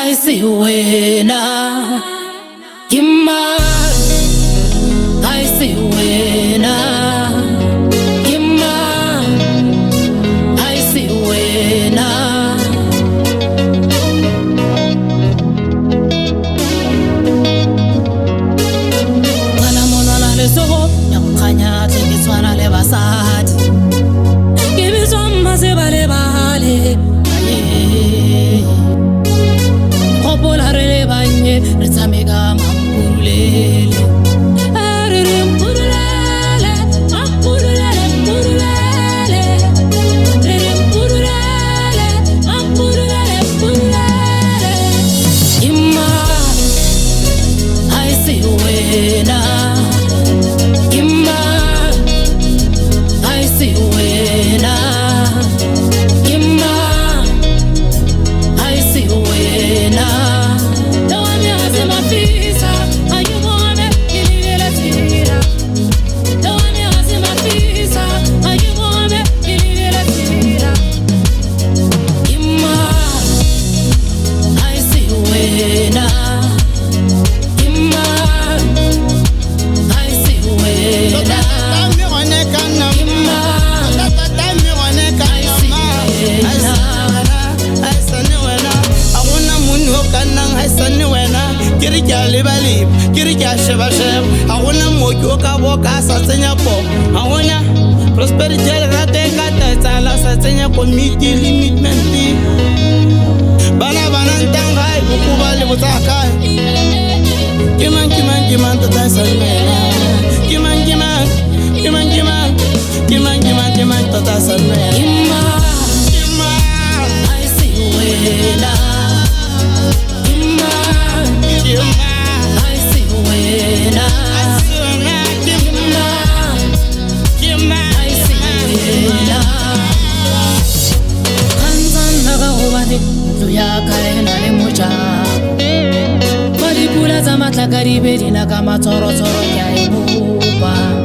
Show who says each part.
Speaker 1: I see wena Gimma I see wena Gimma I see wena Wana mona la lesogo ya mkhanya tleketswana le basadi Kibizwa mmase le bale Opola re banye re tsameka mampurulele re mpurulele mampurulele mpurulele re mpurulele mampurulele mpurulele Gimma I see wena Gimma I see wena Gimma I see wena Prosperity rate kata tsala sa tsenya committee limit bana ntangai ukuba le botsaka kimang tata sanela kimang tata sanela Gimma I see wena Gimma I see wena ya kaena le moja Malipula za matlakari bedina kama tsoro ya ibuba